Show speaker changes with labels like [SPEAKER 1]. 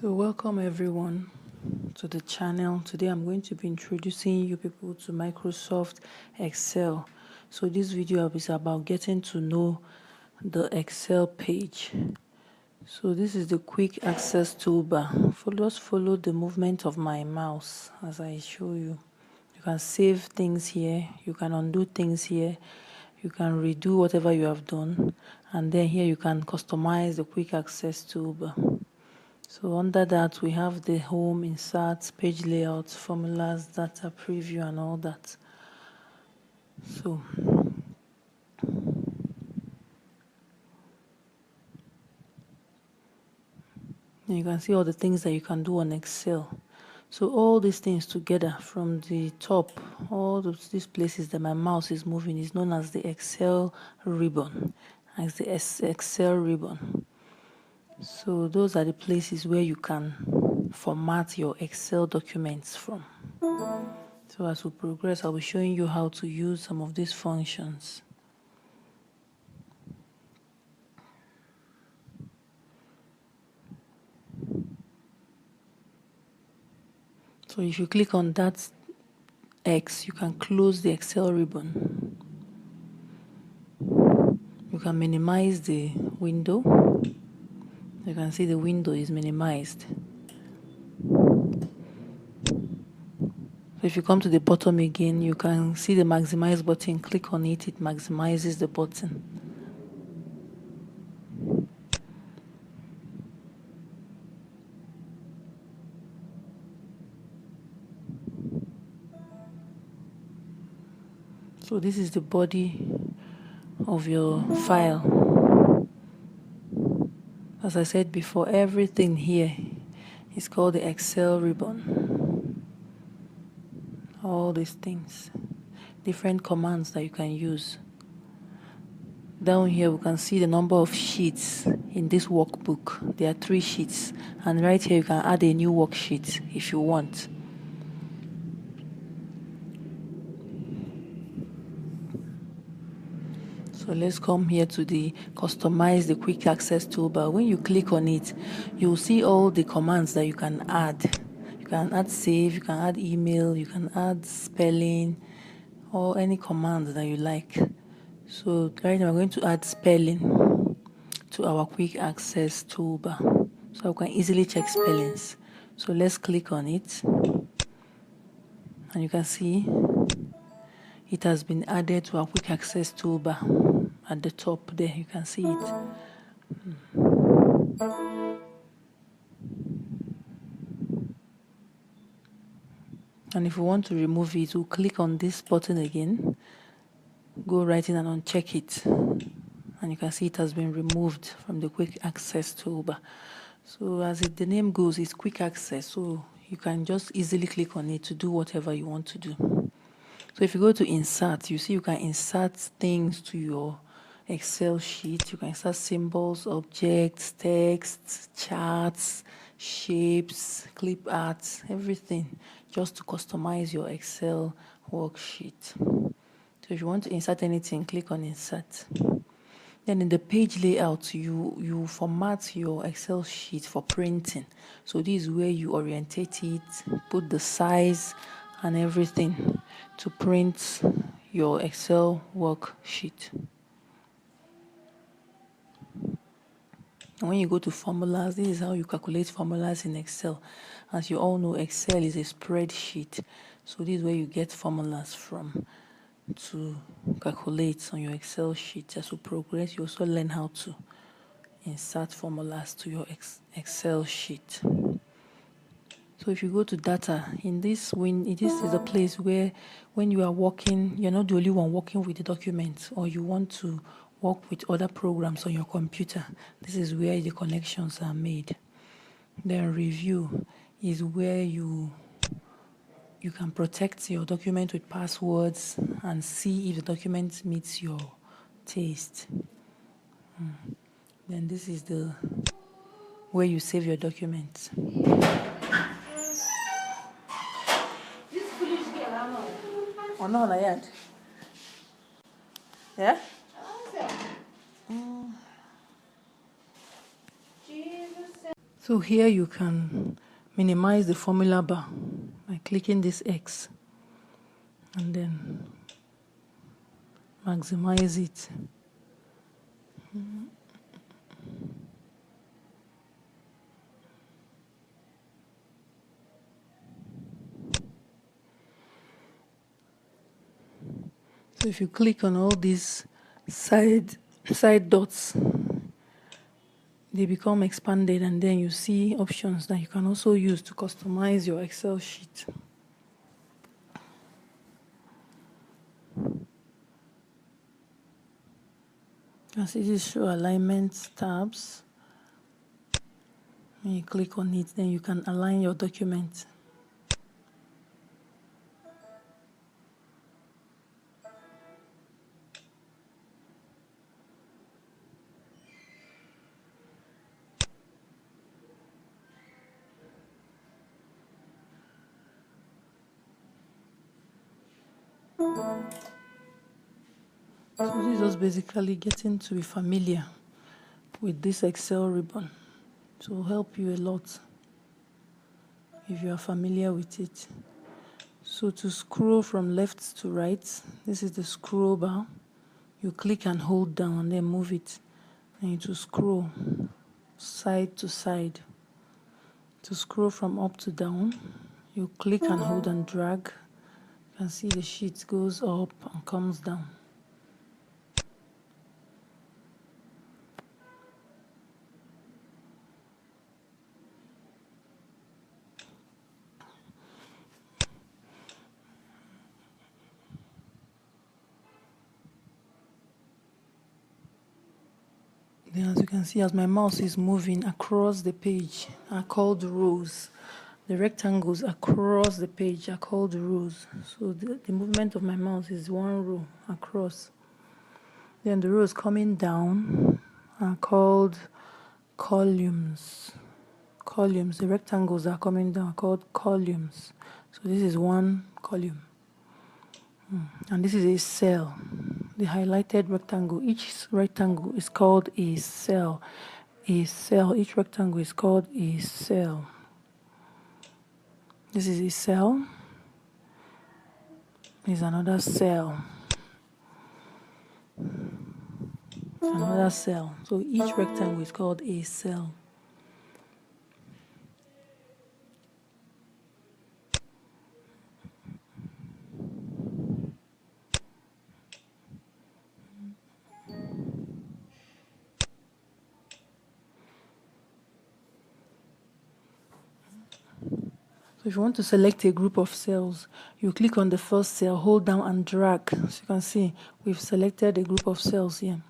[SPEAKER 1] So welcome everyone to the channel. Today I'm going to be introducing you people to Microsoft Excel. So this video is about getting to know the Excel page. So this is the quick access toolbar. Just follow the movement of my mouse as I show you. You can save things here, you can undo things here, you can redo whatever you have done, and then here you can customize the quick access toolbar. So under that, we have the home, insert, page layout, formulas, data preview, and all that. So you can see all the things that you can do on Excel. So all these things together from the top, all these places that my mouse is moving is known as the Excel ribbon, as the Excel ribbon. So those are the places where you can format your Excel documents from. So as we progress, I'll be showing you how to use some of these functions. So if you click on that X, you can close the Excel ribbon. You can minimize the window. You can see the window is minimized. So if you come to the bottom again, you can see the maximize button. Click on it, it maximizes the button. So this is the body of your file. As I said before, everything here is called the Excel ribbon. All these things, different commands that you can use. Down here we can see the number of sheets in this workbook. There are 3 sheets, and right here you can add a new worksheet if you want. So let's come here to the customize the quick access toolbar. When you click on it, you'll see all the commands that you can add. You can add save, you can add email, you can add spelling, or any command that you like. So right now we're going to add spelling to our quick access toolbar, so we can easily check spellings. So let's click on it, and you can see it has been added to our quick access toolbar. At the top there, you can see it. And if you want to remove it, we'll click on this button again, go right in and uncheck it, and you can see it has been removed from the quick access toolbar. So as the name goes, it's quick access, so you can just easily click on it to do whatever you want to do. So if you go to insert, you see you can insert things to your Excel sheet. You can insert symbols, objects, text, charts, shapes, clip arts, everything, just to customize your Excel worksheet. So if you want to insert anything, click on insert. Then in the page layout, you format your Excel sheet for printing. So this is where you orientate it, put the size and everything to print your Excel worksheet. And when you go to formulas, this is how you calculate formulas in Excel. As you all know, Excel is a spreadsheet. So this is where you get formulas from to calculate on your Excel sheet. As you progress, you also learn how to insert formulas to your Excel sheet. So if you go to data, in this is a place where when you are working, you're not the only one working with the document, or you want to work with other programs on your computer. This is where the connections are made. Then review is where you can protect your document with passwords and see if the document meets your taste. Then this is where you save your documents. Oh no, not yet. Yeah? So here you can minimize the formula bar by clicking this X and then maximize it. So if you click on all these side dots, they become expanded, and then you see options that you can also use to customize your Excel sheet. You can see this show alignment tabs. When you click on it, then you can align your document. So this is just basically getting to be familiar with this Excel ribbon. It will help you a lot if you are familiar with it. So to scroll from left to right, this is the scroll bar. You click and hold down and then move it, and it will scroll side to side. To scroll from up to down, you click and hold and drag. You can see the sheet goes up and comes down. Then as you can see, as my mouse is moving across the page, are called rows. The rectangles across the page are called rows. So the movement of my mouse is one row across. Then the rows coming down are called columns. Columns, the rectangles are coming down are called columns. So this is one column. And this is a cell. The highlighted rectangle, each rectangle is called a cell. A cell, each rectangle is called a cell. This is a cell. This is another cell. Another cell. So each rectangle is called a cell. So if you want to select a group of cells, you click on the first cell, hold down and drag. So you can see we've selected a group of cells here.